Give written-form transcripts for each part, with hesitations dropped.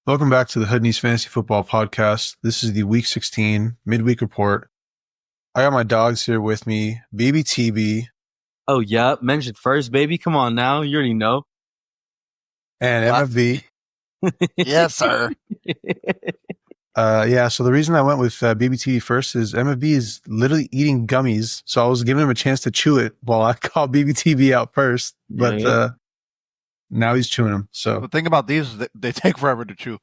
Welcome back to the Hood News Fantasy Football Podcast. This is the Week 16 Midweek Report. I got my dogs here with me, BBTB. Oh, yeah. Mentioned first, baby. Come on now. You already know. And MFB. Yes, sir. So the reason I went with BBTB first is MFB is literally eating gummies. So I was giving him a chance to chew it while I called BBTB out first. But now he's chewing them. So The thing about these, they take forever to chew.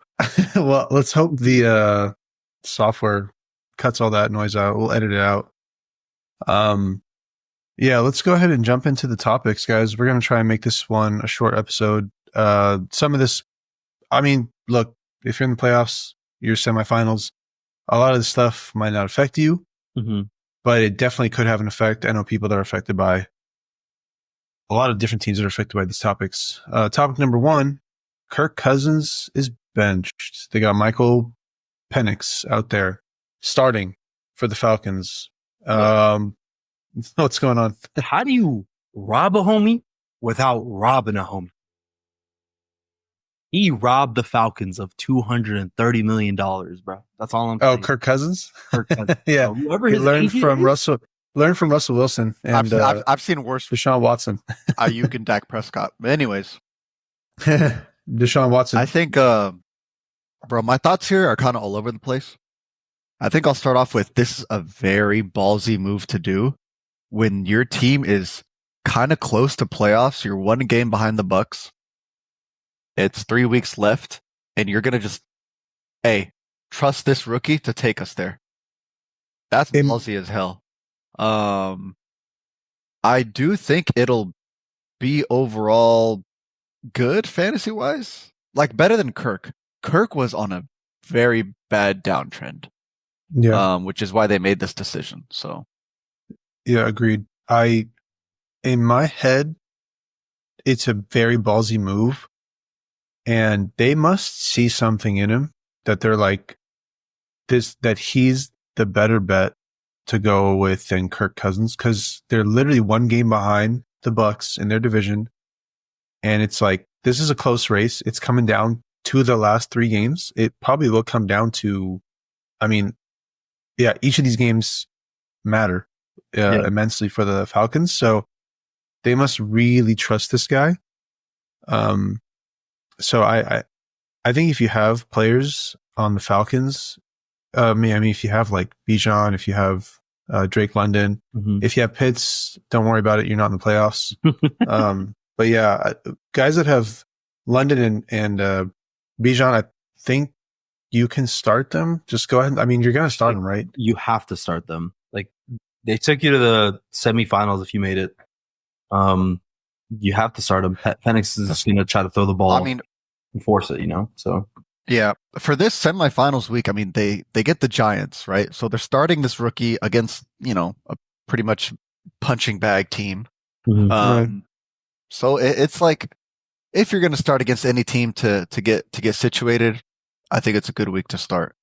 well, let's hope the software cuts all that noise out. We'll edit it out. Let's go ahead and jump into the topics, guys. We're going to try and make this one a short episode. Some of this, look, if you're in the playoffs, your semifinals, a lot of this stuff might not affect you, but it definitely could have an effect. I know people that are affected by a lot of different teams that are affected by these topics. Topic number one, Kirk Cousins is benched. They got Michael Penix out there starting for the Falcons. What's going on? How do you rob a homie without robbing a homie? He robbed the Falcons of $230 million, bro. That's all I'm saying. Oh, Kirk Cousins? Kirk Cousins. Yeah. Whoever He his learned agent from is, Russell Wilson and I've seen worse Deshaun Watson. Ayuk and Dak Prescott. But anyways, Deshaun Watson. I think, bro, my thoughts here are kind of all over the place. I think I'll start off with this is a very ballsy move to do when your team is kind of close to playoffs. You're one game behind the Bucks. It's 3 weeks left, and you're gonna just, trust this rookie to take us there. That's ballsy as hell. I do think it'll be overall good fantasy wise, like better than Kirk. Kirk was on a very bad downtrend, which is why they made this decision. So, yeah, agreed. In my head, it's a very ballsy move, and they must see something in him that they're like that he's the better bet to go with than Kirk Cousins, because they're literally one game behind the Bucks in their division. And it's like, this is a close race. It's coming down to the last 3 games. It probably will come down to, each of these games matter immensely for the Falcons. So they must really trust this guy. So I think if you have players on the Falcons, if you have like Bijan, if you have Drake London, if you have Pitts, don't worry about it. You're not in the playoffs. But yeah, guys that have London and Bijan, I think you can start them. Just go ahead. You're going to start them, right? You have to start them. Like, they took you to the semifinals if you made it. You have to start them. Penix is going to try to throw the ball and force it, so. Yeah, for this semifinals week, they get the Giants, right? So they're starting this rookie against, a pretty much punching bag team. So it's like, if you're going to start against any team to get situated, I think it's a good week to start.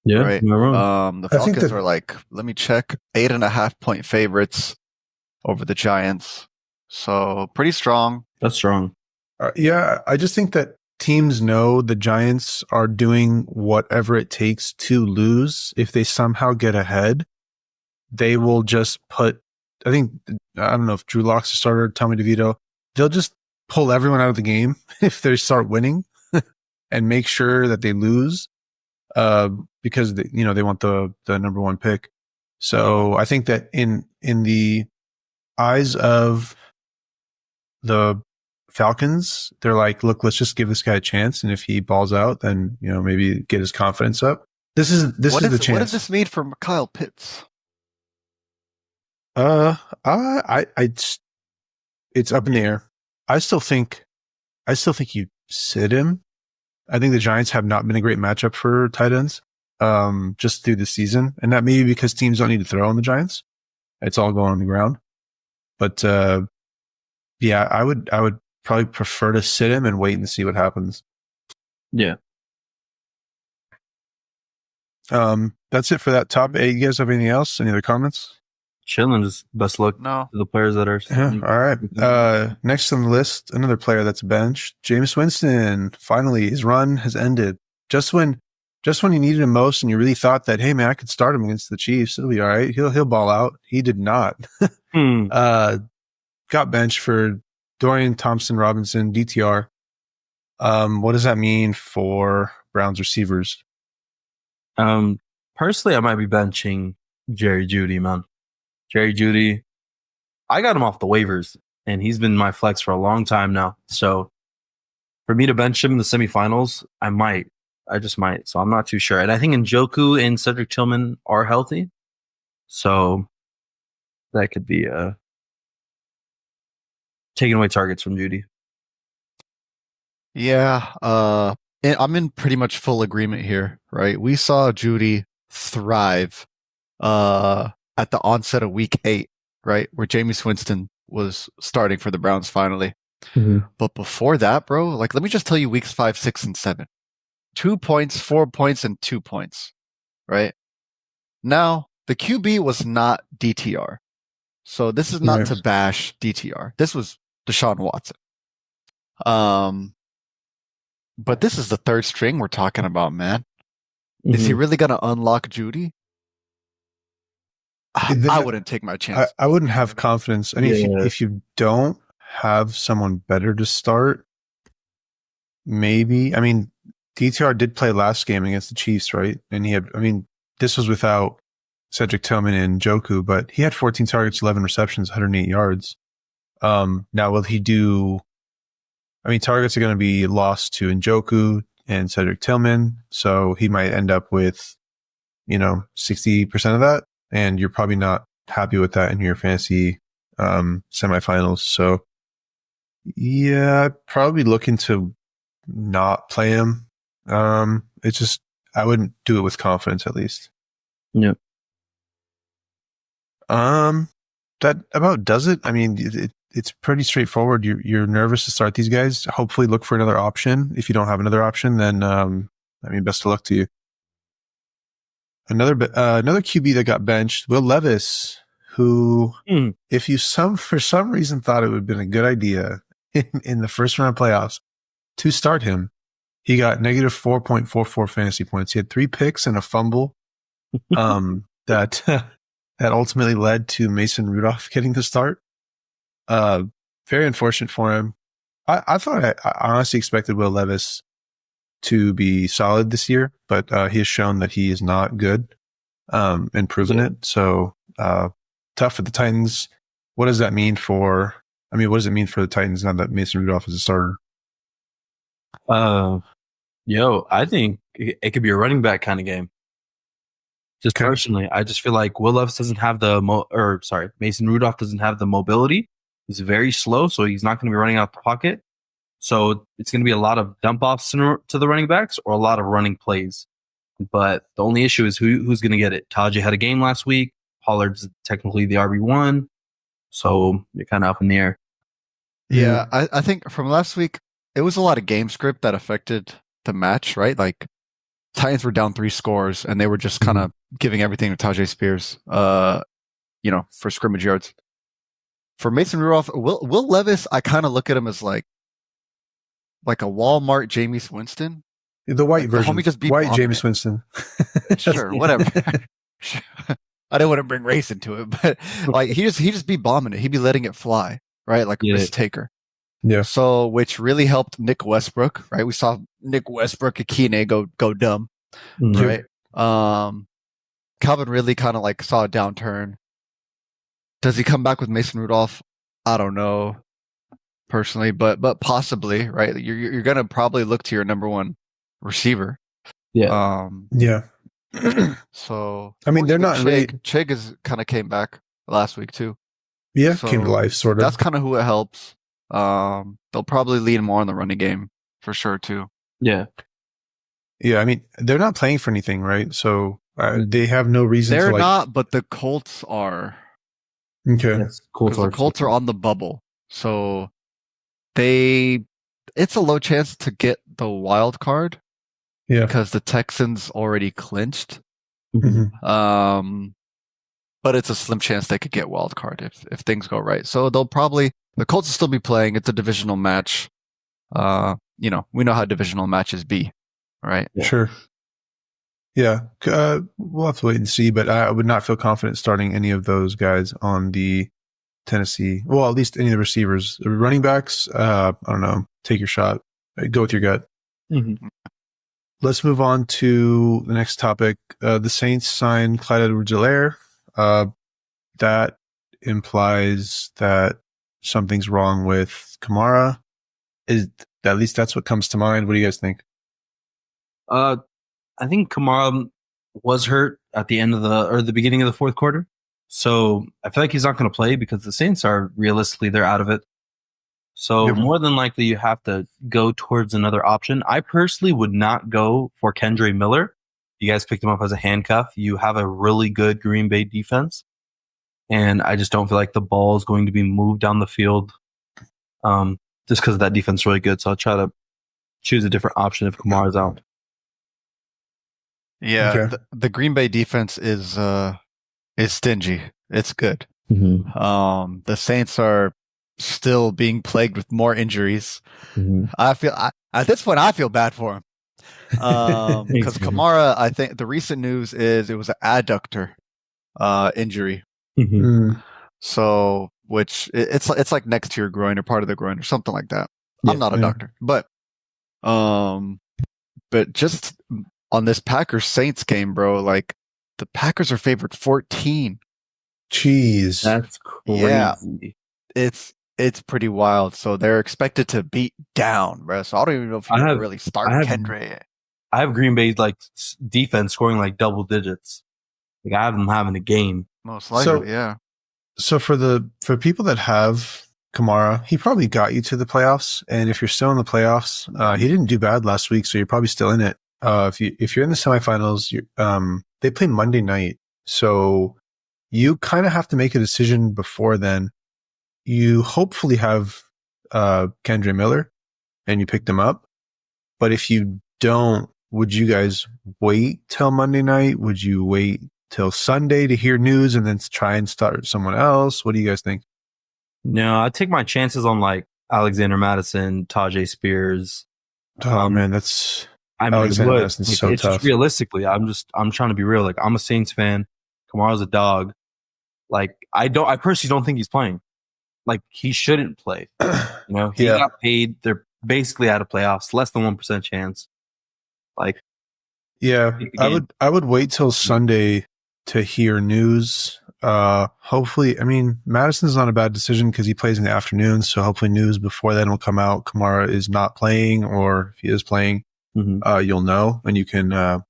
Yeah, right. The Falcons are like, let me check, 8.5 point favorites over the Giants. So pretty strong. That's strong. I just think that teams know the Giants are doing whatever it takes to lose. If they somehow get ahead, they will just I don't know if Drew Lock's a starter, Tommy DeVito, they'll just pull everyone out of the game if they start winning and make sure that they lose because they want the number 1 pick. So I think that in the eyes of the Falcons, they're like, look, let's just give this guy a chance, and if he balls out, then maybe get his confidence up. This is the chance. What does this mean for Kyle Pitts? It's up in the air. I still think you sit him. I think the Giants have not been a great matchup for tight ends, just through the season, and that may be because teams don't need to throw on the Giants. It's all going on the ground, but I would probably prefer to sit him and wait and see what happens. Yeah. That's it for that topic. Hey, you guys have anything else? Any other comments? Chilling. Just best luck to the players that are. Yeah, all right. Next on the list, another player that's benched, Jameis Winston. Finally, his run has ended. just when you needed him most and you really thought that, hey man, I could start him against the Chiefs. It'll be all right. He'll ball out. He did not. Got benched for Dorian Thompson-Robinson, DTR. What does that mean for Browns receivers? Personally, I might be benching Jerry Jeudy, man. Jerry Jeudy, I got him off the waivers, and he's been my flex for a long time now. So for me to bench him in the semifinals, I just might. So I'm not too sure. And I think Njoku and Cedric Tillman are healthy. So that could be taking away targets from Jeudy. Yeah, I'm in pretty much full agreement here, right? We saw Jeudy thrive at the onset of week 8, right? Where Jameis Winston was starting for the Browns finally. But before that, bro, like, let me just tell you weeks 5, 6, and 7. 2 points, 4 points, and 2 points, right? Now, the QB was not DTR. So this is not to bash DTR. This was Deshaun Watson. But this is the third string we're talking about, man. Is he really going to unlock Jeudy? I wouldn't take my chance. I wouldn't have confidence. I mean, if you don't have someone better to start, maybe. I mean, DTR did play last game against the Chiefs, right? And this was without Cedric Tillman and Njoku, but he had 14 targets, 11 receptions, 108 yards. Now, will he do... I mean, targets are going to be lost to Njoku and Cedric Tillman, so he might end up with, 60% of that, and you're probably not happy with that in your fantasy semifinals. So, yeah, I'd probably looking to not play him. It's just, I wouldn't do it with confidence, at least. Yep. That about does it. I mean, it's pretty straightforward. You're nervous to start these guys. Hopefully look for another option. If you don't have another option, then, best of luck to you. Another QB that got benched, Will Levis, who, if you for some reason thought it would have been a good idea in the first round of playoffs to start him, he got negative 4.44 fantasy points. He had 3 picks and a fumble, that ultimately led to Mason Rudolph getting the start. Very unfortunate for him. I honestly expected Will Levis to be solid this year, but he has shown that he is not good, and proven it. So tough for the Titans. What does that mean what does it mean for the Titans now that Mason Rudolph is a starter? I think it could be a running back kind of game. Just personally, I just feel like Will Levis doesn't have Mason Rudolph doesn't have the mobility. He's very slow, so he's not going to be running out the pocket. So it's going to be a lot of dump offs to the running backs or a lot of running plays. But the only issue is who's going to get it. Tajay had a game last week. Pollard's technically the RB1. So you're kind of up in the air. Yeah, I think from last week, it was a lot of game script that affected the match, right? Like, Titans were down 3 scores, and they were just kind of giving everything to Tajay Spears, for scrimmage yards. For Mason Rudolph, Will Levis, I kind of look at him as like a Walmart Jameis Winston. The white version. White Jameis Winston. Sure, whatever. I don't want to bring race into it, but like he just be bombing it. He'd be letting it fly, right? Like a risk taker. Yeah. So, which really helped Nick Westbrook, right? We saw Nick Westbrook, Akine go dumb, right? Calvin really kind of like saw a downturn. Does he come back with Mason Rudolph? I don't know, personally, but possibly, right? You're gonna probably look to your number one receiver. Yeah. So I mean, they're not Chig is kind of came back last week too. Yeah, so came to life, sort of. That's kind of who it helps. They'll probably lean more on the running game for sure too. Yeah. Yeah, I mean, they're not playing for anything, right? So they have no reason They're to not, but the Colts are. Okay. Yes, the Colts are on the bubble. So it's a low chance to get the wild card. Yeah. Because the Texans already clinched. Mm-hmm. But it's a slim chance they could get wild card if things go right. So the Colts will still be playing. It's a divisional match. We know how divisional matches be, right? Yeah. Sure. Yeah. We'll have to wait and see, but I would not feel confident starting any of those guys on the Tennessee. Well, at least any of the receivers. Running backs, I don't know. Take your shot. Go with your gut. Mm-hmm. Let's move on to the next topic. The Saints signed Clyde Edwards-Helaire. That implies that something's wrong with Kamara. At least that's what comes to mind. What do you guys think? I think Kamara was hurt at the end of the beginning of the fourth quarter. So I feel like he's not going to play because the Saints are realistically, they're out of it. So more than likely you have to go towards another option. I personally would not go for Kendre Miller. You guys picked him up as a handcuff. You have a really good Green Bay defense. And I just don't feel like the ball is going to be moved down the field just because that defense is really good. So I'll try to choose a different option if Kamara's out. Yeah, Okay. the Green Bay defense is stingy. It's good. Mm-hmm. The Saints are still being plagued with more injuries. Mm-hmm. At this point, I feel bad for him. Because Kamara, I think the recent news is it was an adductor injury. Mm-hmm. So, which it's like next to your groin or part of the groin or something like that. Yeah, I'm not a doctor, but just on this Packers Saints game, bro, like the Packers are favored 14. Jeez. That's crazy. Yeah. It's pretty wild. So they're expected to beat down, bro. So I don't even know if you can really start Kendre. I have Green Bay like defense scoring like double digits. Like I have them having a game. Most likely, yeah. So for people that have Kamara, he probably got you to the playoffs. And if you're still in the playoffs, he didn't do bad last week, so you're probably still in it. If you're in the semifinals, they play Monday night, so you kind of have to make a decision before then. You hopefully have Kendre Miller, and you picked him up. But if you don't, would you guys wait till Monday night? Would you wait till Sunday to hear news and then try and start someone else? What do you guys think? No, I take my chances on like Alexander Madison, Tajay Spears. Oh man, that's Alexander Madison's so it's tough. just realistically, I'm trying to be real. Like I'm a Saints fan. Kamara's a dog. Like I personally don't think he's playing. Like he shouldn't play. He got paid. They're basically out of playoffs. Less than 1% chance. Like I would wait till Sunday to hear news. Hopefully, I mean, Madison's not a bad decision because he plays in the afternoon. So hopefully news before then will come out. Kamara is not playing, or if he is playing, you'll know and you can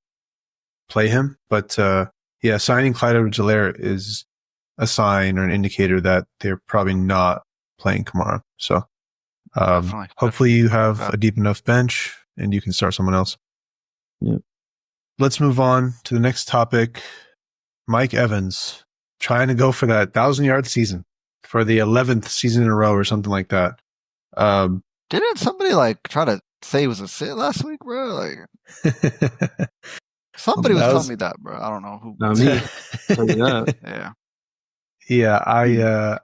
play him. But signing Clyde Edwards-Helaire is a sign or an indicator that they're probably not playing Kamara. So hopefully you have a deep enough bench and you can start someone else. Yeah. Let's move on to the next topic. Mike Evans trying to go for that 1,000-yard season for the 11th season in a row or something like that. Didn't somebody like try to say it was a sit last week, bro? Like somebody was telling me that, bro. I don't know who. Not me. Yeah.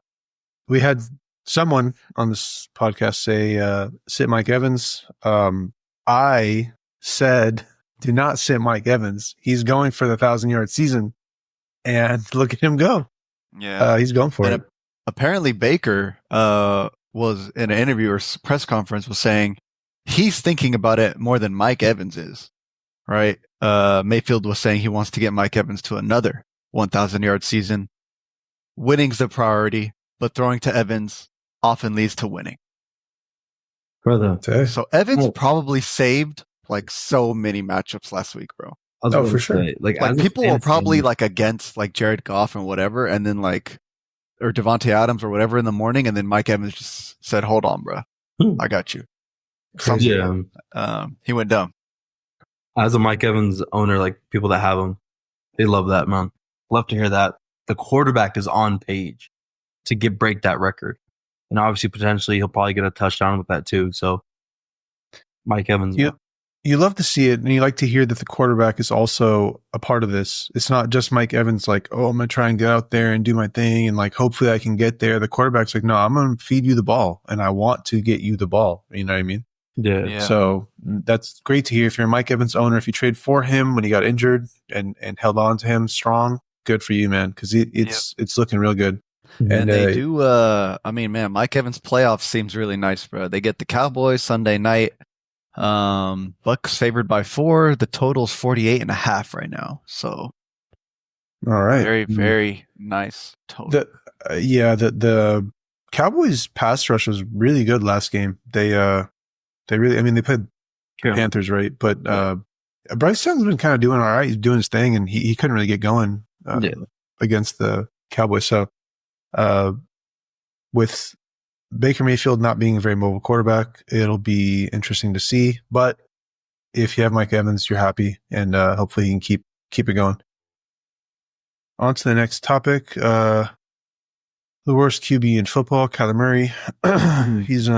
We had someone on this podcast say, sit Mike Evans. I said, do not sit Mike Evans. He's going for the 1,000-yard season, and look at him go. Yeah, he's going for it. Apparently, Baker was in an interview or press conference was saying he's thinking about it more than Mike Evans is. Right? Mayfield was saying he wants to get Mike Evans to another 1,000-yard season. Winning's the priority, but throwing to Evans often leads to winning. Brother. So Evans probably saved like so many matchups last week, bro. For sure. Like people were probably like against like Jared Goff and whatever, and then like or Devontae Adams or whatever in the morning, and then Mike Evans just said, "Hold on, bro, I got you." He went dumb. As a Mike Evans owner, like people that have him, they love that, man. Love to hear that. The quarterback is on page to break that record. And obviously, potentially, he'll probably get a touchdown with that too. So, Mike Evans. You love to see it, and you like to hear that the quarterback is also a part of this. It's not just Mike Evans like, oh, I'm going to try and get out there and do my thing, and like, hopefully I can get there. The quarterback's like, no, I'm going to feed you the ball, and I want to get you the ball. You know what I mean? Yeah. So that's great to hear. If you're a Mike Evans owner, if you trade for him when he got injured and held on to him strong, good for you, man, because it's looking real good. And they do. I mean, man, Mike Evans' playoffs seems really nice, bro. They get the Cowboys Sunday night. Bucks favored by 4. The total's 48.5 right now. So, all right, very, very nice total. The Cowboys pass rush was really good last game. They really, I mean, they played Panthers, right? But Bryce Young's been kind of doing all right. He's doing his thing, and he couldn't really get going against the Cowboys. So, with Baker Mayfield not being a very mobile quarterback, it'll be interesting to see. But if you have Mike Evans, you're happy, and hopefully he can keep it going. On to the next topic. The worst QB in football, Kyler Murray. He's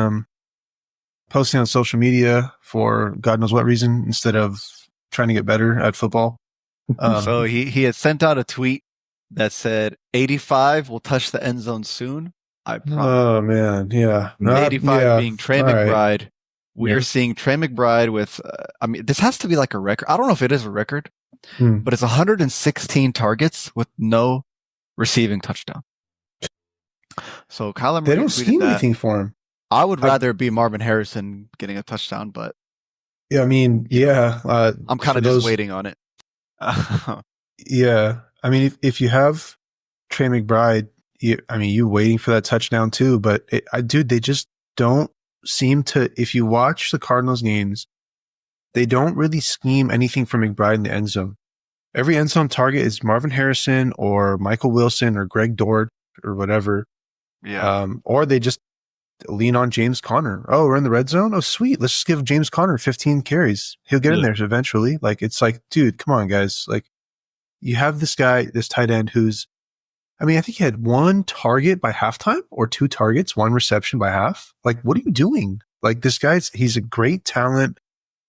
posting on social media for God knows what reason instead of trying to get better at football. So he had sent out a tweet that said 85 will touch the end zone soon. I promise. Oh man, yeah. 85 being Trey McBride. We are seeing Trey McBride with, I mean, this has to be like a record. I don't know if it is a record, but it's 116 targets with no receiving touchdown. So Kyler Murray, they don't scheme anything for him. I would rather be Marvin Harrison getting a touchdown, but yeah, I mean, I'm kind of just waiting on it. Yeah, I mean, if you have Trey McBride, you waiting for that touchdown too. But they just don't seem to. If you watch the Cardinals games, they don't really scheme anything for McBride in the end zone. Every end zone target is Marvin Harrison or Michael Wilson or Greg Dort or whatever. Yeah. Or they just lean on James Conner. Oh, we're in the red zone. Oh, sweet. Let's just give James Conner 15 carries. He'll get in there eventually. Like, it's like, dude, come on, guys. Like, you have this guy, this tight end who's, I mean, I think he had 1 target by halftime or 2 targets, 1 reception by half. Like, what are you doing? Like, this he's a great talent.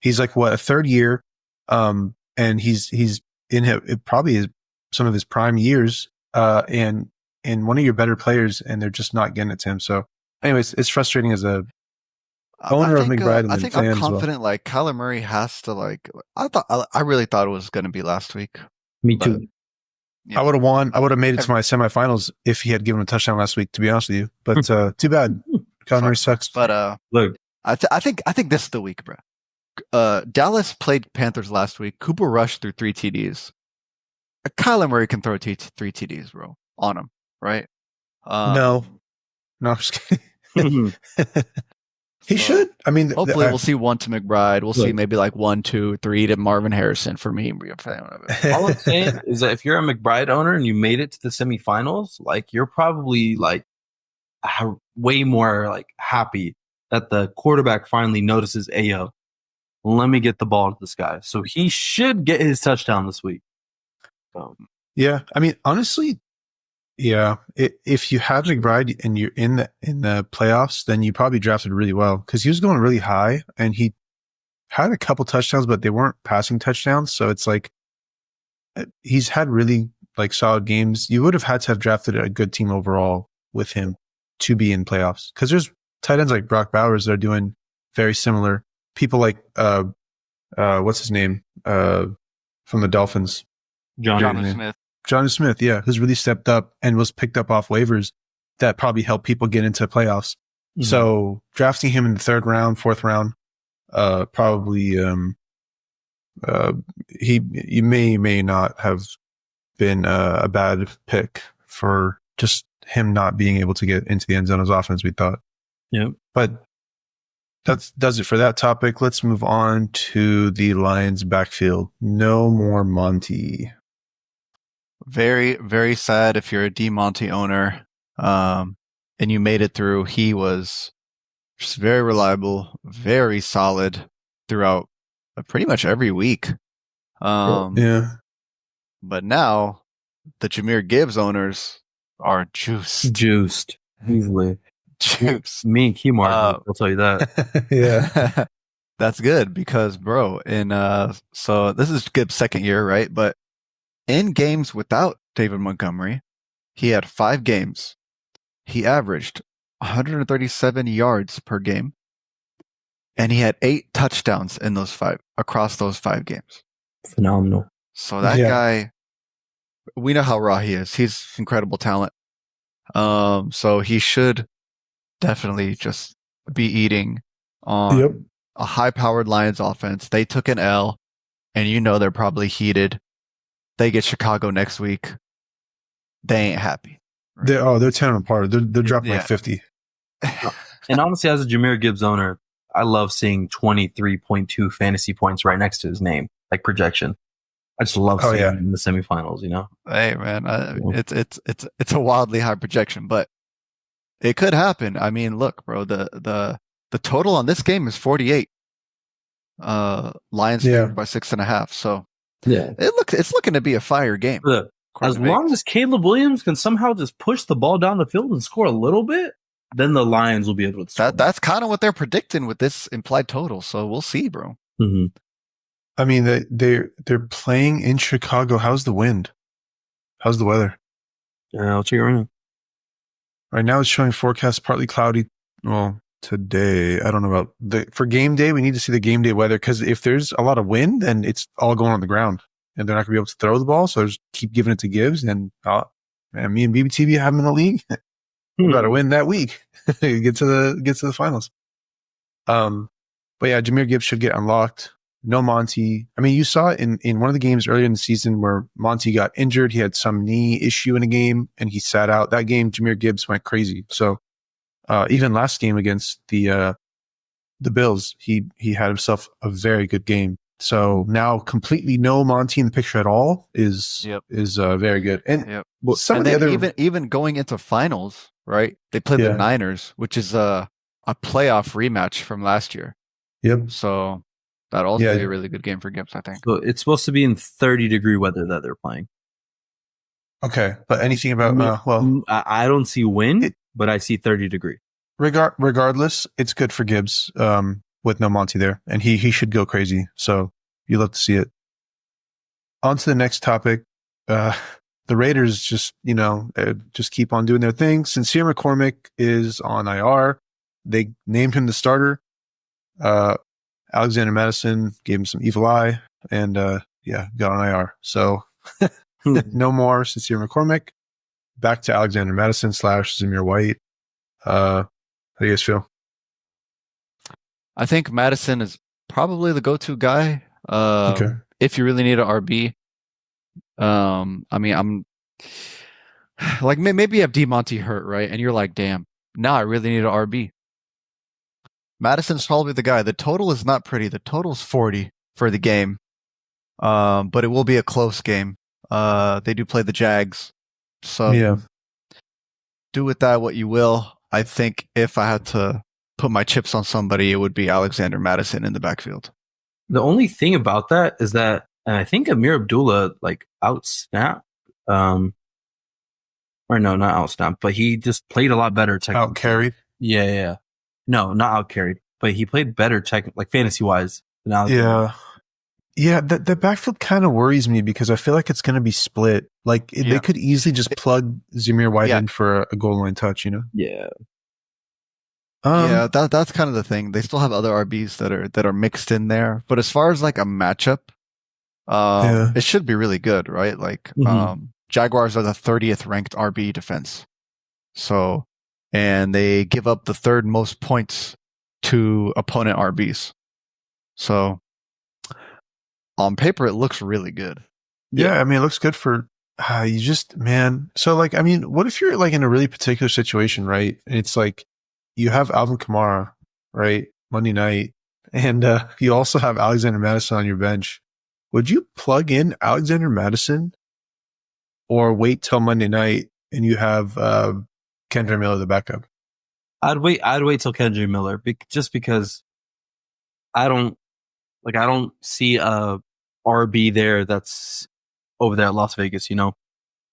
He's like, a third year. And he's in it probably is some of his prime years. And one of your better players, and they're just not getting it to him. So, anyways, it's frustrating as a owner of McBride and I the think fan I'm as well. confident. Like Kyler Murray has to I really thought it was going to be last week. Me too. Yeah. I would have won. I would have made it to my semifinals if he had given him a touchdown last week. To be honest with you, but too bad. Kyler Murray sucks. But look, I think this is the week, bro. Dallas played Panthers last week. Cooper Rush threw 3 TDs. Kyler Murray can throw 3 TDs, bro, on him, right? No, I'm just kidding. He should. I mean, hopefully we'll see 1 to McBride. We'll see maybe like 1, 2, 3 to Marvin Harrison for me. All I'm saying is that if you're a McBride owner and you made it to the semifinals, like, you're probably like way more like happy that the quarterback finally notices, Ayo, let me get the ball to this guy. So he should get his touchdown this week. Yeah, I mean, honestly, yeah. If you have McBride and you're in the playoffs, then you probably drafted really well because he was going really high and he had a couple touchdowns, but they weren't passing touchdowns. So it's like he's had really like solid games. You would have had to have drafted a good team overall with him to be in playoffs because there's tight ends like Brock Bowers that are doing very similar. People like what's his name from the Dolphins, Johnny Smith, yeah, who's really stepped up and was picked up off waivers that probably helped people get into playoffs. Mm-hmm. So drafting him in the 3rd round, 4th round, probably he may not have been a bad pick for just him not being able to get into the end zone as often as we thought. Yeah, but that does it for that topic. Let's move on to the Lions backfield. No more Monty. Very, very sad if you're a DeMonte owner and you made it through. He was just very reliable, very solid throughout pretty much every week. Yeah. But now the Jahmyr Gibbs owners are juiced. Easily. Juice. Me and Keymark, I'll tell you that. Yeah. That's good because, bro, so this is Gibbs' 2nd year, right? But in games without David Montgomery, he had 5 games. He averaged 137 yards per game, and he had 8 touchdowns in across those 5 games. Phenomenal. So that guy, we know how raw he is. He's incredible talent. So he should definitely just be eating on a high-powered Lions offense. They took an L, and they're probably heated. They get Chicago next week. They ain't happy. Right? They're tearing them apart. They're dropping like 50. And honestly, as a Jahmyr Gibbs owner, I love seeing 23.2 fantasy points right next to his name, like projection. I just love seeing him in the semifinals. Hey man, it's a wildly high projection, but it could happen. I mean, look, bro, the total on this game is 48. Lions favored by 6.5. So it's looking to be a fire game. As long as Caleb Williams can somehow just push the ball down the field and score a little bit, then the Lions will be able to score. That's kind of what they're predicting with this implied total. So we'll see, bro. Mm-hmm. I mean, they're playing in Chicago. How's the wind? How's the weather? I'll check it right now. Right now, it's showing forecast partly cloudy. Well, today, I don't know about for game day. We need to see the game day weather, because if there's a lot of wind, then it's all going on the ground, and they're not going to be able to throw the ball. So just keep giving it to Gibbs, and me and BBTV have him in the league. We got to win that week. get to the finals. But yeah, Jahmyr Gibbs should get unlocked. No Monty. I mean, you saw it in one of the games earlier in the season where Monty got injured. He had some knee issue in a game and he sat out. That game, Jahmyr Gibbs went crazy. So even last game against the Bills, he had himself a very good game. So now completely no Monty in the picture at all is very good. And some of the other even going into finals, right? They played the Niners, which is a playoff rematch from last year. Yep. So that'll also be a really good game for Gibbs, I think. So it's supposed to be in 30-degree weather that they're playing. Okay, but anything about I don't see wind, but I see 30-degree. Regardless, it's good for Gibbs with no Monty there, and he should go crazy. So you love to see it. On to the next topic. The Raiders just keep on doing their thing. Sincere McCormick is on IR. They named him the starter. Alexander Madison gave him some evil eye and got on IR. So no more Sincere McCormick. Back to Alexander Madison / Zamir White. How do you guys feel? I think Madison is probably the go-to guy. If you really need an RB. I mean, I'm like, maybe you have DeMonte hurt, right? And you're like, damn, now I really need an RB. Madison's probably the guy. The total is not pretty. The total's 40 for the game. But it will be a close game. They do play the Jags. So do with that what you will. I think if I had to put my chips on somebody, it would be Alexander Madison in the backfield. The only thing about that is that, and I think Amir Abdullah outsnapped, or no, not outsnapped, but he just played a lot better. Outcarried? Yeah. No, not outcarried, but he played better fantasy wise than Alex. Yeah, the backfield kind of worries me because I feel like it's going to be split. They could easily just plug Zamir White in for a goal line touch, Yeah. That's kind of the thing. They still have other RBs that are mixed in there, but as far as a matchup, it should be really good, right? Jaguars are the 30th ranked RB defense, and they give up the 3rd most points to opponent RBs. So on paper, it looks really good. Yeah, I mean, it looks good for you just, man. So what if you're in a really particular situation, right? And it's you have Alvin Kamara, right? Monday night, and you also have Alexander Madison on your bench. Would you plug in Alexander Madison or wait till Monday night and you have Kendra Miller, the backup? I'd wait till Kendra Miller, just because I don't see a RB there that's over there at Las Vegas,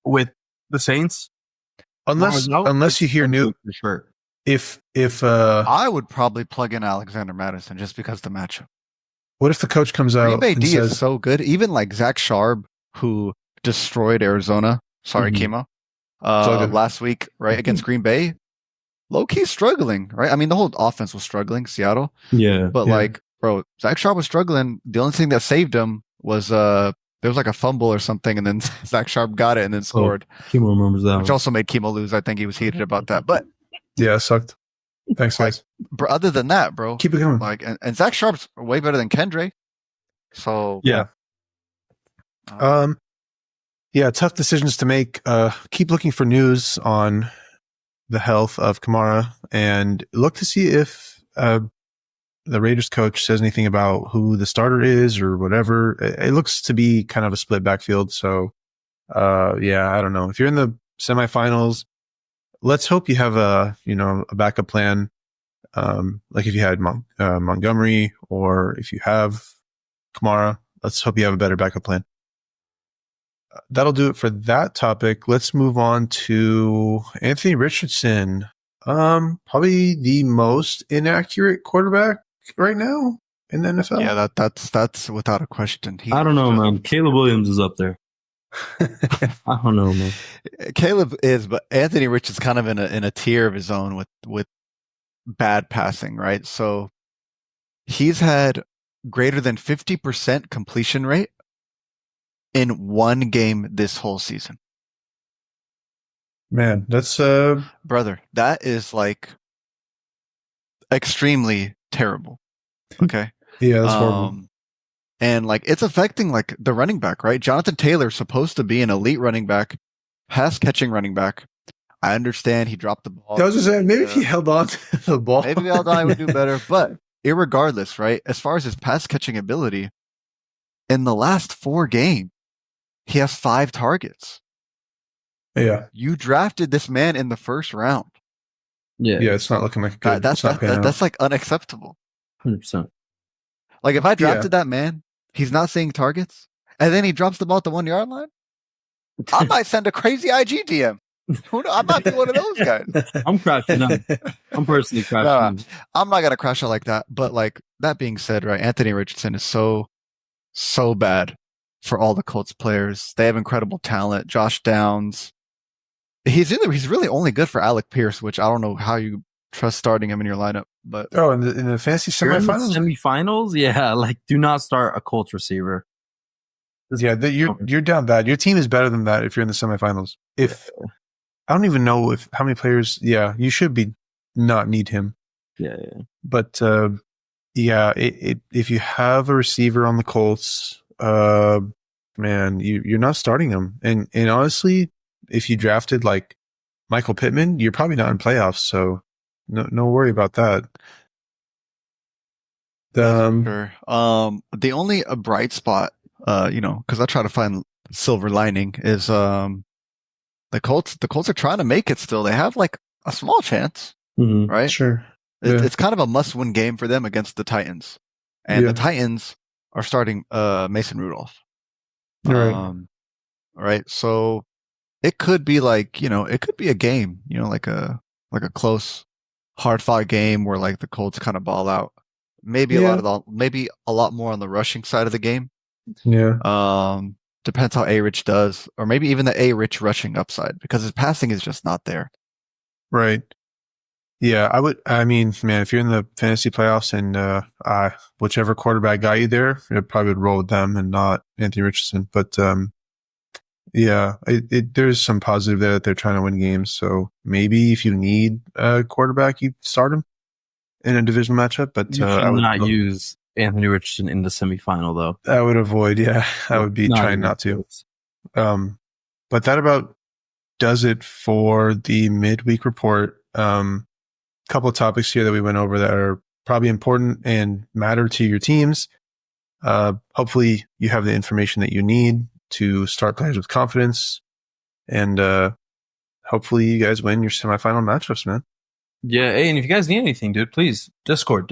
with the Saints. Unless you hear new. For sure. If I would probably plug in Alexander Madison just because the matchup. What if the coach comes out? Green Bay D is so good. Even Zach Sharp, who destroyed Arizona. Sorry, Kimo. Last week, right, against Green Bay. low-key struggling, right? I mean, the whole offense was struggling, Seattle. Yeah. But like, bro, Zach Sharp was struggling. The only thing that saved him was there was like a fumble or something, and then Zach Sharp got it and then scored. Kimo remembers that. Which also made Kimo lose. I think he was heated about that. But yeah, it sucked. Thanks, guys. Bro, other than that, bro, Keep it going. like, and Zach Sharp's way better than Kendre. So Yeah. Yeah, tough decisions to make. Keep looking for news on the health of Kamara and look to see if the Raiders coach says anything about who the starter is or whatever. It looks to be kind of a split backfield. So, yeah, I don't know. If you're in the semifinals, let's hope you have a backup plan. Like if you had Montgomery or if you have Kamara, let's hope you have a better backup plan. That'll do it for that topic. Let's move on to Anthony Richardson. Probably the most inaccurate quarterback right now in the NFL. Yeah, that's without a question. I don't know, man. Caleb Williams is up there. I don't know, man. Caleb is, but Anthony Rich is kind of in a tier of his own with bad passing, right? So he's had greater than 50% completion rate in one game this whole season. Man, that's brother, that is like extremely terrible. Okay. Yeah, that's horrible. And like it's affecting like the running back, right? Jonathan Taylor's supposed to be an elite running back, pass catching running back. I understand he dropped the ball. I was just saying, maybe if he held on to the ball, maybe he would do better. But irregardless, right? As far as his pass catching ability, in the last 4 games, he has 5 targets. Yeah. You drafted this man in the first round. Yeah, it's not looking like good. That's like unacceptable. 100%. Like if I drafted that man, he's not seeing targets, and then he drops the ball at the 1 yard line, I might send a crazy IG DM. Who knows? I might be one of those guys. I'm crashing out. I'm personally crashing out. I'm not gonna crash out like that. But like that being said, right, Anthony Richardson is so bad for all the Colts players. They have incredible talent. Josh Downs. He's really only good for Alec Pierce, which I don't know how you trust starting him in your lineup. But in the fantasy semifinals, yeah, like do not start a Colts receiver. Yeah, you're down bad. Your team is better than that if you're in the semifinals. I don't even know how many players. Yeah, you should not need him. Yeah. But if you have a receiver on the Colts, man, you're not starting him. And honestly, if you drafted like Michael Pittman, you're probably not in playoffs. So no worry about that. Sure. The only bright spot, because I try to find silver lining is the Colts are trying to make it still. They have like a small chance, right? Sure. It's kind of a must-win game for them against the Titans, and the Titans are starting Mason Rudolph. Right. So it could be like it could be a game, like a close, hard-fought game where like the Colts kind of ball out. Maybe a lot more on the rushing side of the game. Yeah. Depends how A-Rich does, or maybe even the A-Rich rushing upside because his passing is just not there. Right. Yeah, I mean, man, if you're in the fantasy playoffs and whichever quarterback got you there, you probably would roll with them and not Anthony Richardson. But yeah, there's some positive there that they're trying to win games. So maybe if you need a quarterback, you start him in a division matchup. But you should not use Anthony Richardson in the semifinal, though. I would avoid. Yeah, I would be trying not to. But that about does it for the midweek report. Couple of topics here that we went over that are probably important and matter to your teams. Hopefully you have the information that you need to start players with confidence, and hopefully you guys win your semifinal matchups, man. Yeah, hey, and if you guys need anything, dude, please Discord.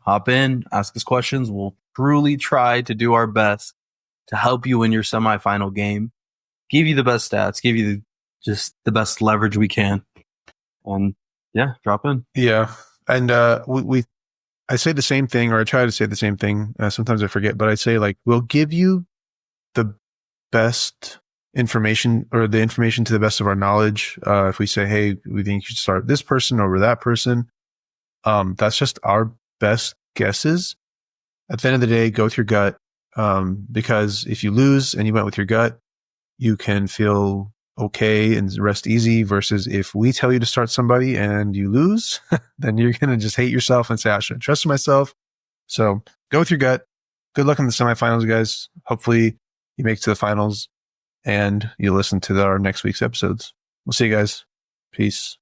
Hop in, ask us questions. We'll truly try to do our best to help you win your semifinal game, give you the best stats, give you just the best leverage we can, and yeah, drop in. Yeah, and I say the same thing, or I try to say the same thing. Sometimes I forget, but I say like we'll give you the best information or the information to the best of our knowledge. If we say, hey, we think you should start this person over that person, that's just our best guesses. At the end of the day, go with your gut. Because if you lose and you went with your gut, you can feel okay and rest easy, versus if we tell you to start somebody and you lose, then you're going to just hate yourself and say, I should have trusted myself. So go with your gut. Good luck in the semifinals, guys. Hopefully you make it to the finals and you listen to our next week's episodes. We'll see you guys. Peace.